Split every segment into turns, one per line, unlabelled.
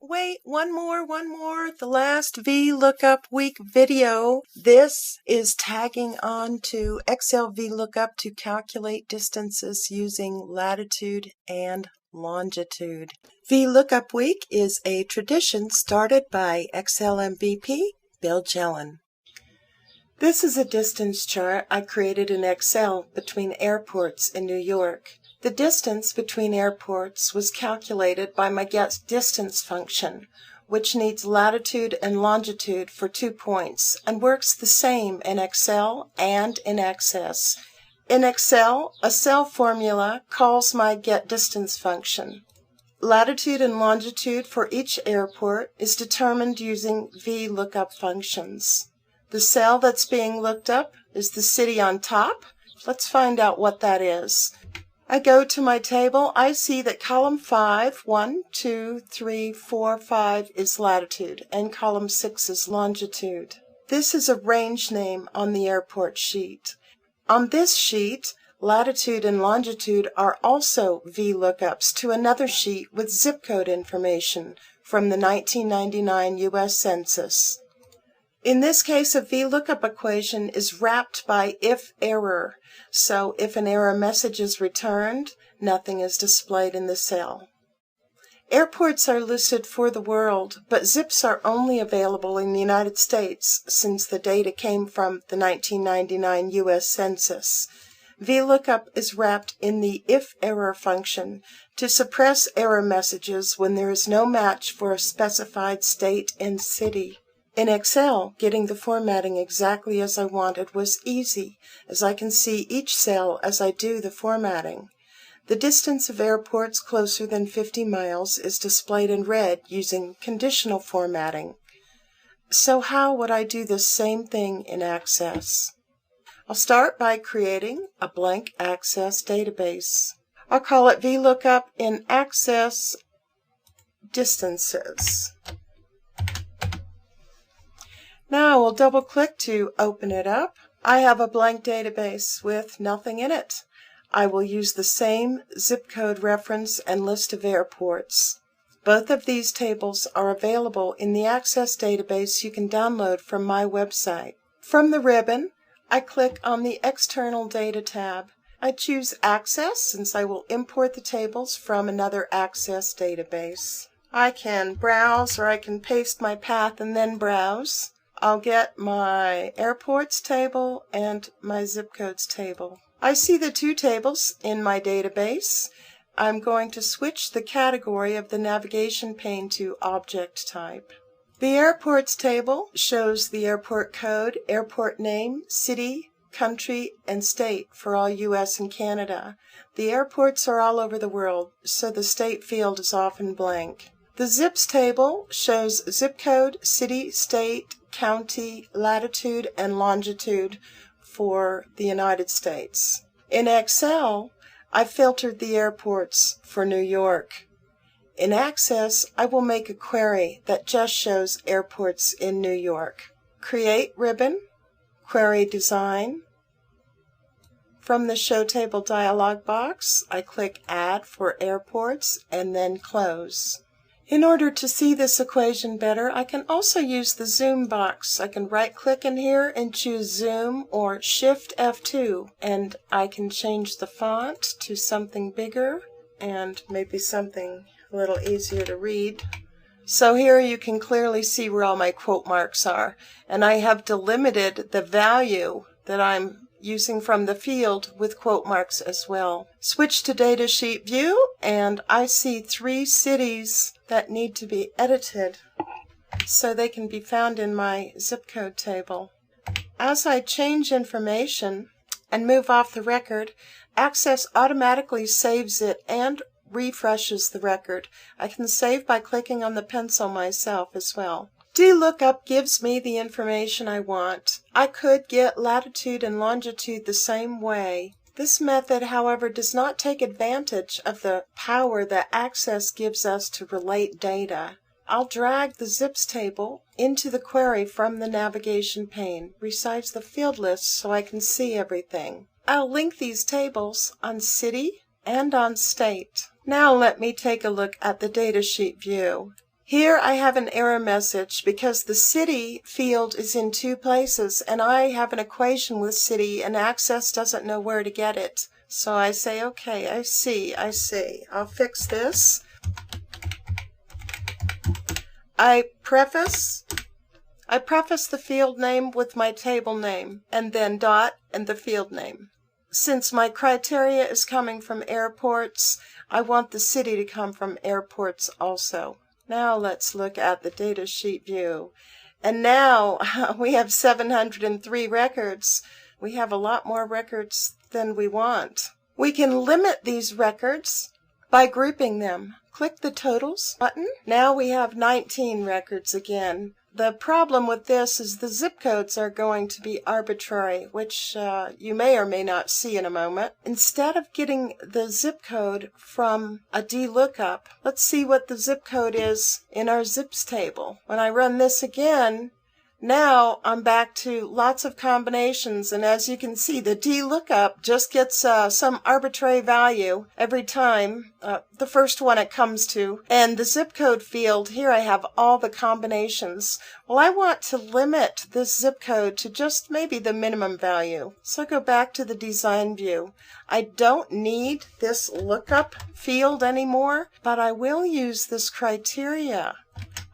Wait, one more. The last VLOOKUP week video. This is tagging on to Excel VLOOKUP to calculate distances using latitude and longitude. VLOOKUP week is a tradition started by Excel MVP Bill Jelen. This is a distance chart I created in Excel between airports in New York. The distance between airports was calculated by my getDistance function, which needs latitude and longitude for 2 points and works the same in Excel and in Access. In Excel, a cell formula calls my getDistance function. Latitude and longitude for each airport is determined using VLOOKUP functions. The cell that's being looked up is the city on top. Let's find out what that is. I go to my table. I see that column 5, 1, 2, 3, 4, 5 is latitude and column 6 is longitude. This is a range name on the airport sheet. On this sheet, latitude and longitude are also VLOOKUPs to another sheet with zip code information from the 1999 U.S. Census. In this case, a VLOOKUP equation is wrapped by if error. So if an error message is returned, nothing is displayed in the cell. Airports are listed for the world, but zips are only available in the United States since the data came from the 1999 U.S. Census. VLOOKUP is wrapped in the if error function to suppress error messages when there is no match for a specified state and city. In Excel, getting the formatting exactly as I wanted was easy, as I can see each cell as I do the formatting. The distance of airports closer than 50 miles is displayed in red using conditional formatting. So how would I do the same thing in Access? I'll start by creating a blank Access database. I'll call it VLOOKUP in Access Distances. Now we'll double-click to open it up. I have a blank database with nothing in it. I will use the same zip code reference and list of airports. Both of these tables are available in the Access database you can download from my website. From the ribbon, I click on the External Data tab. I choose Access since I will import the tables from another Access database. I can browse or I can paste my path and then browse. I'll get my airports table and my zip codes table. I see the two tables in my database. I'm going to switch the category of the navigation pane to object type. The airports table shows the airport code, airport name, city, country, and state for all U.S. and Canada. The airports are all over the world, so the state field is often blank. The zips table shows zip code, city, state, county, latitude, and longitude for the United States. In Excel, I filtered the airports for New York. In Access, I will make a query that just shows airports in New York. Create ribbon, query design. From the Show Table dialog box, I click Add for Airports and then Close. In order to see this equation better, I can also use the Zoom box. I can right-click in here and choose Zoom or Shift F2, and I can change the font to something bigger and maybe something a little easier to read. So here you can clearly see where all my quote marks are, and I have delimited the value that I'm using from the field with quote marks as well. Switch to Datasheet View, and I see 3 cities that need to be edited so they can be found in my zip code table. As I change information and move off the record, Access automatically saves it and refreshes the record. I can save by clicking on the pencil myself as well. VLOOKUP gives me the information I want. I could get latitude and longitude the same way. This method, however, does not take advantage of the power that Access gives us to relate data. I'll drag the zips table into the query from the navigation pane, resize the field list so I can see everything. I'll link these tables on city and on state. Now let me take a look at the datasheet view. Here I have an error message because the city field is in two places and I have an equation with city and Access doesn't know where to get it. So I say, okay, I see. I'll fix this. I preface the field name with my table name and then dot and the field name. Since my criteria is coming from airports, I want the city to come from airports also. Now let's look at the datasheet view. And now we have 703 records. We have a lot more records than we want. We can limit these records by grouping them. Click the Totals button. Now we have 19 records again. The problem with this is the zip codes are going to be arbitrary, which you may or may not see in a moment. Instead of getting the zip code from a DLOOKUP, let's see what the zip code is in our zips table. When I run this again, now I'm back to lots of combinations, and as you can see, the DLOOKUP just gets some arbitrary value every time, the first one it comes to. And the zip code field, here I have all the combinations. Well, I want to limit this zip code to just maybe the minimum value. So go back to the design view. I don't need this lookup field anymore, but I will use this criteria.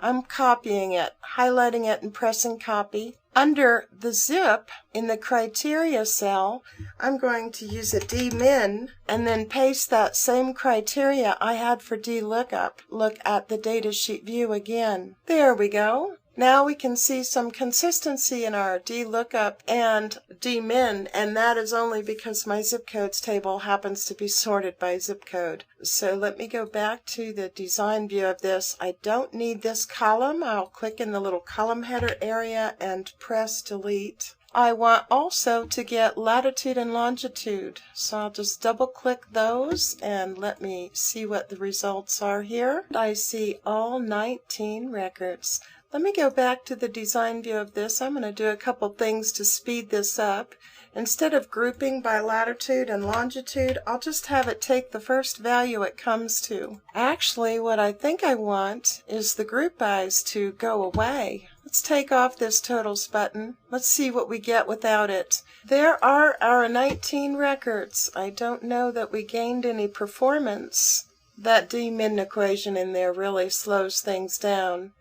I'm copying it, highlighting it, and pressing copy. Under the zip, in the criteria cell, I'm going to use a dmin and then paste that same criteria I had for DLOOKUP. Look at the datasheet view again. There we go. Now we can see some consistency in our DLOOKUP and dmin, and that is only because my zip codes table happens to be sorted by zip code. So let me go back to the design view of this. I don't need this column. I'll click in the little column header area and press delete. I want also to get latitude and longitude, so I'll just double click those and let me see what the results are here. I see all 19 records. Let me go back to the design view of this. I'm going to do a couple things to speed this up. Instead of grouping by latitude and longitude, I'll just have it take the first value it comes to. Actually, what I think I want is the group bys to go away. Let's take off this totals button. Let's see what we get without it. There are our 19 records. I don't know that we gained any performance. That dmin equation in there really slows things down.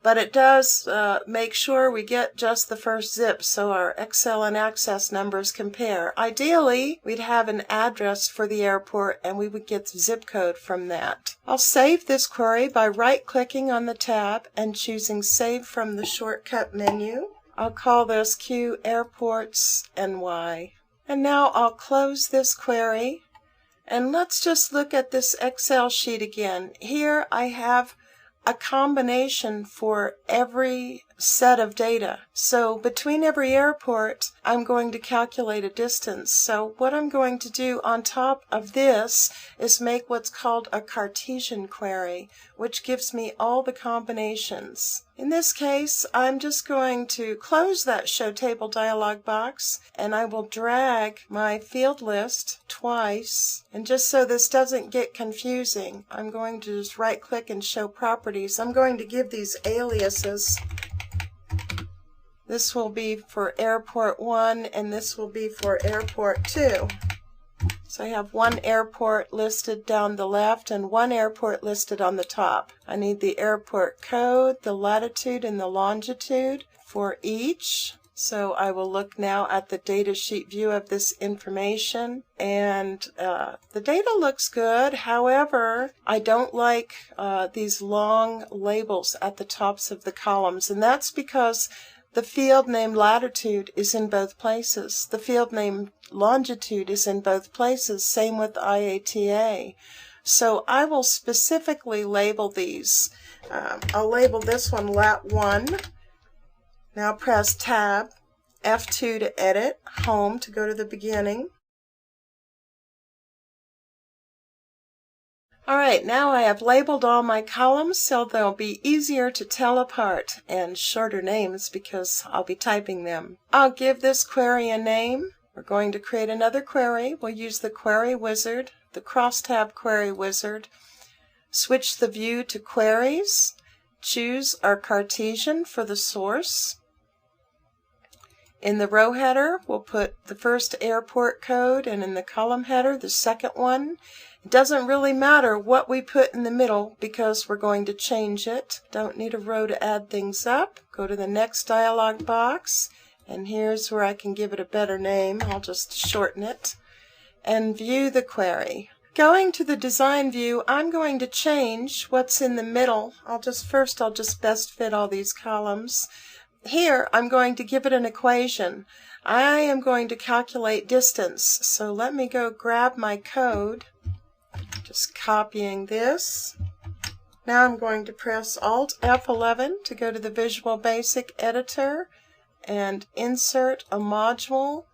But it does make sure we get just the first zip so our Excel and Access numbers compare. Ideally, we'd have an address for the airport and we would get the zip code from that. I'll save this query by right-clicking on the tab and choosing Save from the shortcut menu. I'll call this Q Airports NY. And now I'll close this query. And let's just look at this Excel sheet again. Here I have a combination for every set of data. So between every airport, I'm going to calculate a distance. So what I'm going to do on top of this is make what's called a Cartesian query, which gives me all the combinations. In this case, I'm just going to close that Show Table dialog box, and I will drag my field list twice. And just so this doesn't get confusing, I'm going to just right-click and Show Properties. I'm going to give these aliases. This will be for Airport 1, and this will be for Airport 2. So I have one airport listed down the left and one airport listed on the top. I need the airport code, the latitude, and the longitude for each. So I will look now at the datasheet view of this information, and the data looks good. However, I don't like these long labels at the tops of the columns, and that's because the field name latitude is in both places. The field name longitude is in both places. Same with IATA. So I will specifically label these. I'll label this one Lat 1. Now press Tab, F2 to edit, Home to go to the beginning. Alright, now I have labeled all my columns so they'll be easier to tell apart and shorter names because I'll be typing them. I'll give this query a name. We're going to create another query. We'll use the Query Wizard, the Crosstab Query Wizard. Switch the view to Queries. choose our Cartesian for the source. In the row header, we'll put the first airport code, and in the column header, the second one. It doesn't really matter what we put in the middle because we're going to change it. Don't need a row to add things up. Go to the next dialog box, and here's where I can give it a better name. I'll just shorten it. And view the query. Going to the design view, I'm going to change what's in the middle. I'll just best fit all these columns. Here, I'm going to give it an equation. I am going to calculate distance. So let me go grab my code. Just copying this. Now I'm going to press Alt F11 to go to the Visual Basic editor and insert a module.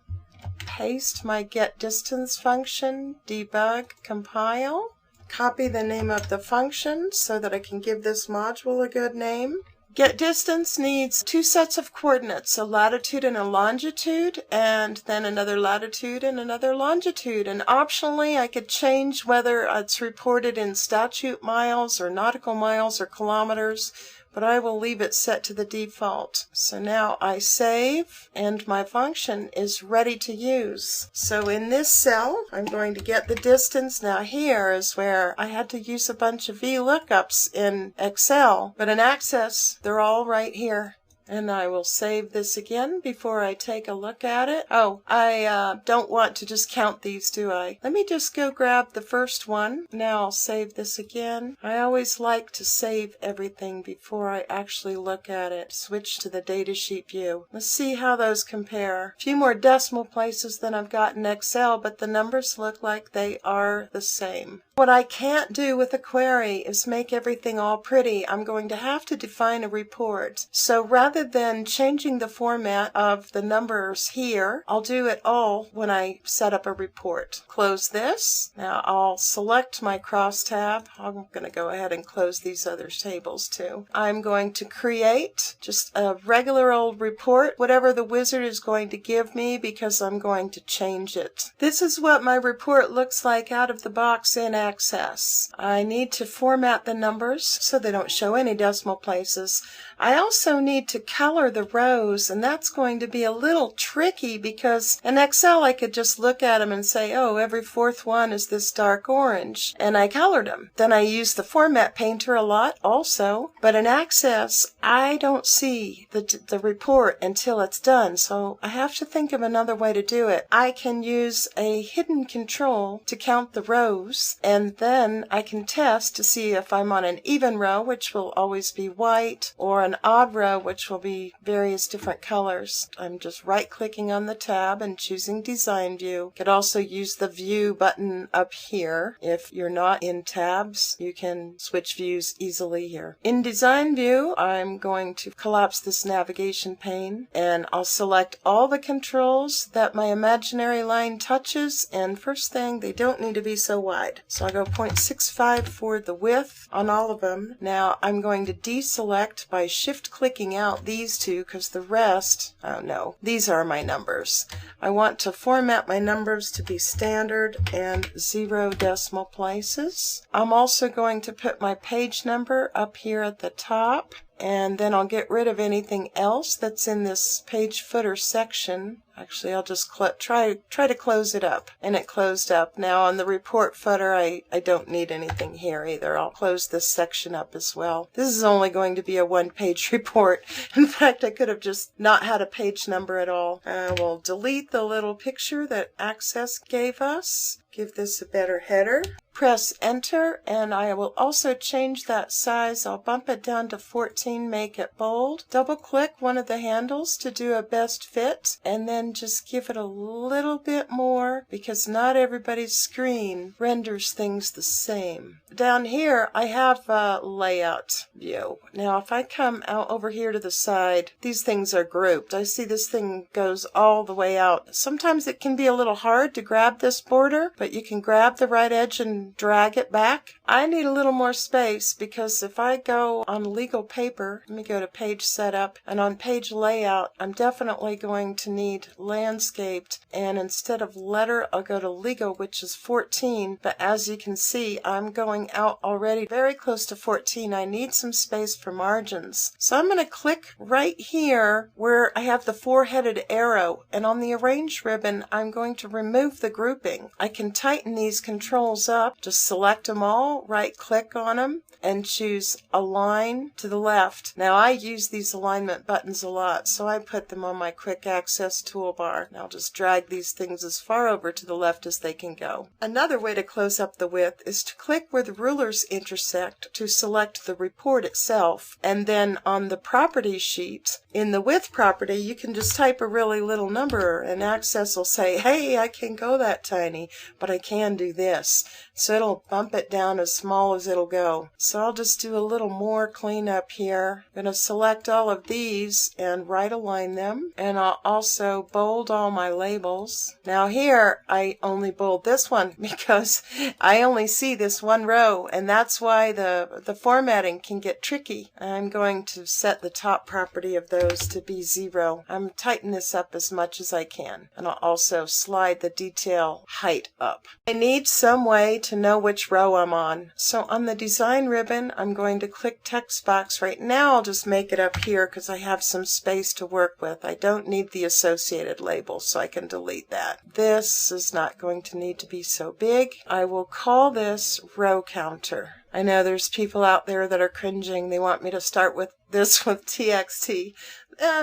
Paste my getDistance function, debug, compile. Copy the name of the function so that I can give this module a good name. GetDistance needs two sets of coordinates, a latitude and a longitude, and then another latitude and another longitude. And optionally, I could change whether it's reported in statute miles or nautical miles or kilometers, but I will leave it set to the default. So now I save, and my function is ready to use. So in this cell, I'm going to get the distance. Now here is where I had to use a bunch of VLOOKUPs in Excel, but in Access, they're all right here. And I will save this again before I take a look at it. Oh, I don't want to just count these, do I? Let me just go grab the first one. Now I'll save this again. I always like to save everything before I actually look at it. Switch to the datasheet view. Let's see how those compare. A few more decimal places than I've got in Excel, but the numbers look like they are the same. What I can't do with a query is make everything all pretty. I'm going to have to define a report. So rather than changing the format of the numbers here, I'll do it all when I set up a report. Close this. Now I'll select my crosstab. I'm going to go ahead and close these other tables too. I'm going to create just a regular old report, whatever the wizard is going to give me, because I'm going to change it. This is what my report looks like out of the box in Access. I need to format the numbers so they don't show any decimal places. I also need to color the rows, and that's going to be a little tricky because in Excel I could just look at them and say, oh, every fourth one is this dark orange, and I colored them. Then I use the Format Painter a lot also, but in Access I don't see the report until it's done, so I have to think of another way to do it. I can use a hidden control to count the rows, and then I can test to see if I'm on an even row, which will always be white, or an odd row, which will be various different colors. I'm just right-clicking on the tab and choosing Design View. You could also use the View button up here. If you're not in tabs, you can switch views easily here. In Design View, I'm going to collapse this navigation pane, and I'll select all the controls that my imaginary line touches, and first thing, they don't need to be so wide. So I go 0.65 for the width on all of them. Now I'm going to deselect by shift-clicking out these two because the rest, oh no, these are my numbers. I want to format my numbers to be standard and 0 decimal places. I'm also going to put my page number up here at the top, and then I'll get rid of anything else that's in this page footer section. Actually, I'll just try to close it up, and it closed up. Now on the report footer, I don't need anything here either. I'll close this section up as well. This is only going to be a one-page report. In fact, I could have just not had a page number at all. I will delete the little picture that Access gave us. Give this a better header. Press Enter, and I will also change that size. I'll bump it down to 14, make it bold. Double-click one of the handles to do a best fit, and then just give it a little bit more because not everybody's screen renders things the same. Down here, I have a layout view. Now, if I come out over here to the side, these things are grouped. I see this thing goes all the way out. Sometimes it can be a little hard to grab this border, but you can grab the right edge and drag it back, I need a little more space because if I go on legal paper, let me go to page setup, and on page layout, I'm definitely going to need landscaped, and instead of letter, I'll go to legal, which is 14, but as you can see, I'm going out already very close to 14. I need some space for margins. So I'm going to click right here where I have the four-headed arrow, and on the arrange ribbon, I'm going to remove the grouping. I can tighten these controls up, just select them all, right click on them, and choose Align to the left. Now I use these alignment buttons a lot, so I put them on my quick access toolbar. And I'll just drag these things as far over to the left as they can go. Another way to close up the width is to click where the rulers intersect to select the report itself, and then on the property sheet, in the width property, you can just type a really little number and Access will say, hey, I can't go that tiny, but I can do this. So it'll bump it down as small as it'll go. So I'll just do a little more cleanup here. I'm going to select all of these and right align them, and I'll also bold all my labels. Now here I only bold this one because I only see this one row, and that's why the formatting can get tricky. I'm going to set the top property of those to be 0. I'm tightening this up as much as I can, and I'll also slide the detail height up. I need some way to know which row I'm on. So on the design ribbon, I'm going to click text box. Right now I'll just make it up here because I have some space to work with. I don't need the associated label, so I can delete that. This is not going to need to be so big. I will call this row counter. I know there's people out there that are cringing. They want me to start with this with TXT.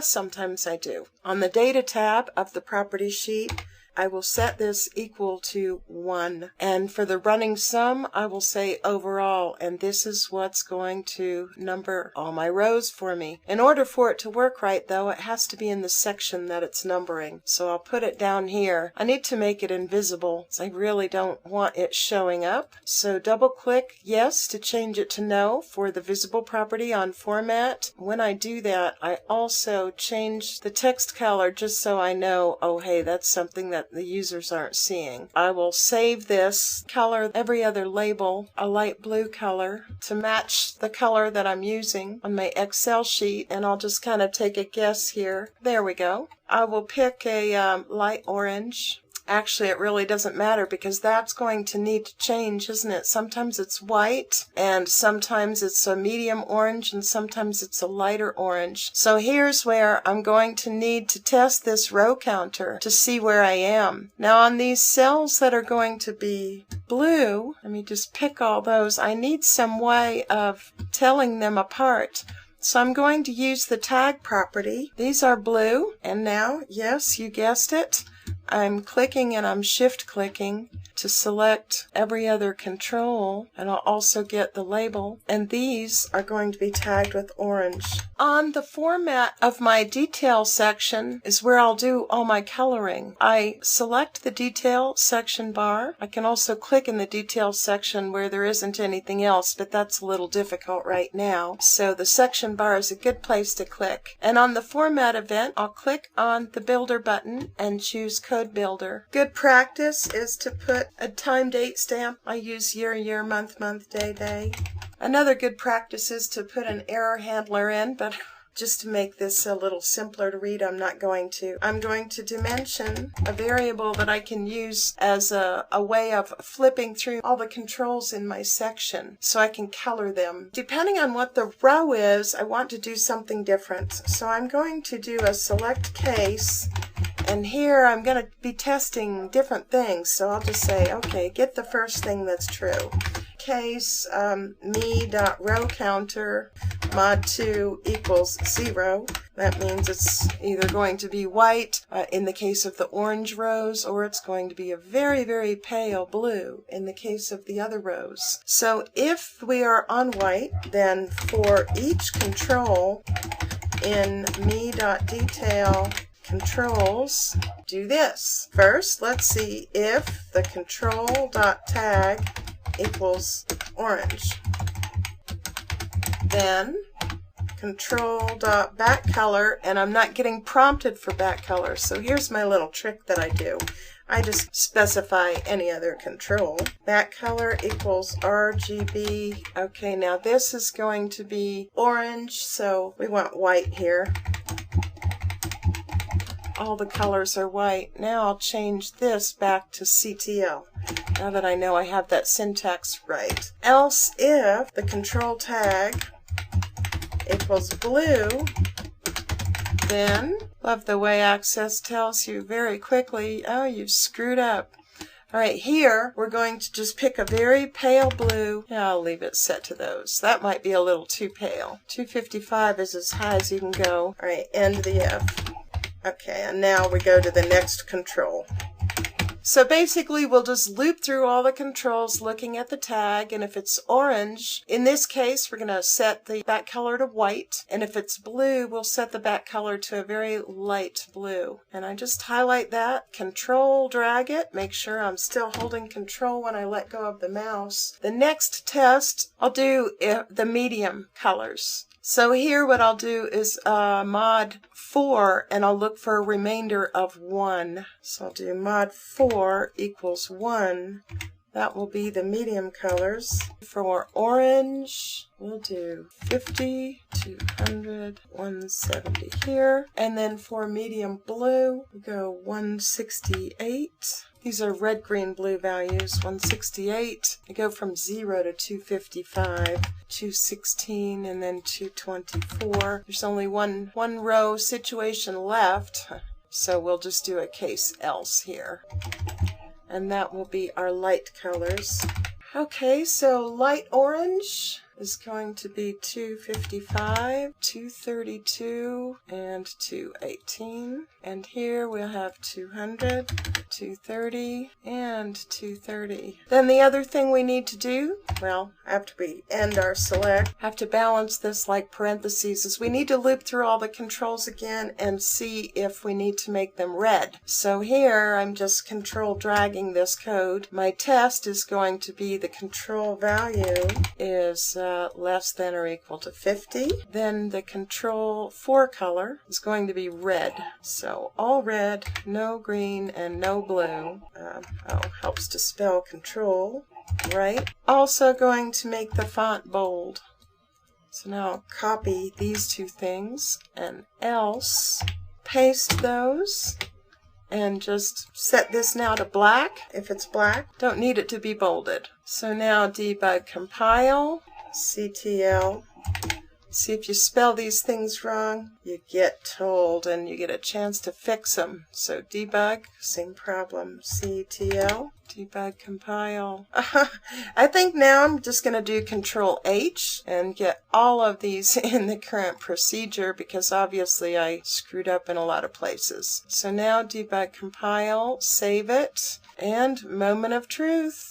Sometimes I do. On the data tab of the property sheet, I will set this equal to 1. And for the running sum, I will say overall, and this is what's going to number all my rows for me. In order for it to work right, though, it has to be in the section that it's numbering. So I'll put it down here. I need to make it invisible, so I really don't want it showing up. So double click yes to change it to no for the visible property on format. When I do that, I also change the text color just so I know, oh hey, that's something that the users aren't seeing. I will save this, color every other label a light blue color to match the color that I'm using on my Excel sheet, and I'll just kind of take a guess here. There we go. I will pick a light orange. Actually, it really doesn't matter because that's going to need to change, isn't it? Sometimes it's white, and sometimes it's a medium orange, and sometimes it's a lighter orange. So here's where I'm going to need to test this row counter to see where I am. Now on these cells that are going to be blue, let me just pick all those. I need some way of telling them apart. So I'm going to use the tag property. These are blue, and now, yes, you guessed it, I'm clicking and I'm shift clicking to select every other control, and I'll also get the label, and these are going to be tagged with orange. On the format of my detail section is where I'll do all my coloring. I select the detail section bar. I can also click in the detail section where there isn't anything else, but that's a little difficult right now. So the section bar is a good place to click. And on the format event, I'll click on the builder button and choose code builder. Good practice is to put a time date stamp. I use year, month, day. Another good practice is to put an error handler in, but just to make this a little simpler to read, I'm not going to. I'm going to dimension a variable that I can use as a way of flipping through all the controls in my section so I can color them. Depending on what the row is, I want to do something different. So I'm going to do a select case, and here I'm going to be testing different things. So I'll just say, okay, get the first thing that's true. Case me.rowCounter mod2 equals 0. That means it's either going to be white in the case of the orange rows, or it's going to be a very, very pale blue in the case of the other rows. So if we are on white, then for each control in me.detail controls, do this. First, let's see if the control.tag equals orange. Then control.backcolor, and I'm not getting prompted for back color, so here's my little trick that I do. I just specify any other control. Back color equals RGB. Okay, now this is going to be orange, so we want white here. All the colors are white. Now I'll change this back to CTL. Now that I know I have that syntax right. Else if the control tag equals blue, then, love the way Access tells you very quickly, oh, you've screwed up. Alright, here we're going to just pick a very pale blue. Yeah, I'll leave it set to those. That might be a little too pale. 255 is as high as you can go. Alright, end the F. Okay, and now we go to the next control. So basically we'll just loop through all the controls looking at the tag, and if it's orange, in this case we're going to set the back color to white, and if it's blue we'll set the back color to a very light blue. And I just highlight that, control drag it, make sure I'm still holding control when I let go of the mouse. The next test I'll do the medium colors. So here what I'll do is mod 4, and I'll look for a remainder of 1. So I'll do mod 4 equals 1. That will be the medium colors. For orange, we'll do 50, 200, 170 here. And then for medium blue, we'll go 168. These are red, green, blue values. 168. I go from 0 to 255, 216, and then 224. There's only one row situation left, so we'll just do a case else here. And that will be our light colors. Okay, so light orange is going to be 255, 232, and 218. And here we'll have 200, 230, and 230. Then the other thing we need to do, well, after we end our select, have to balance this like parentheses, is we need to loop through all the controls again and see if we need to make them red. So here I'm just control dragging this code. My test is going to be the control value is less than or equal to 50. Then the control for color is going to be red. So all red, no green, and no blue. Helps to spell control, right? Also going to make the font bold. So now I'll copy these two things and else paste those. And just set this now to black if it's black. Don't need it to be bolded. So now debug compile, CTL. See, if you spell these things wrong, you get told and you get a chance to fix them. So debug, same problem, CTL, debug compile. I think now I'm just going to do Control H and get all of these in the current procedure because obviously I screwed up in a lot of places. So now debug compile, save it, and moment of truth.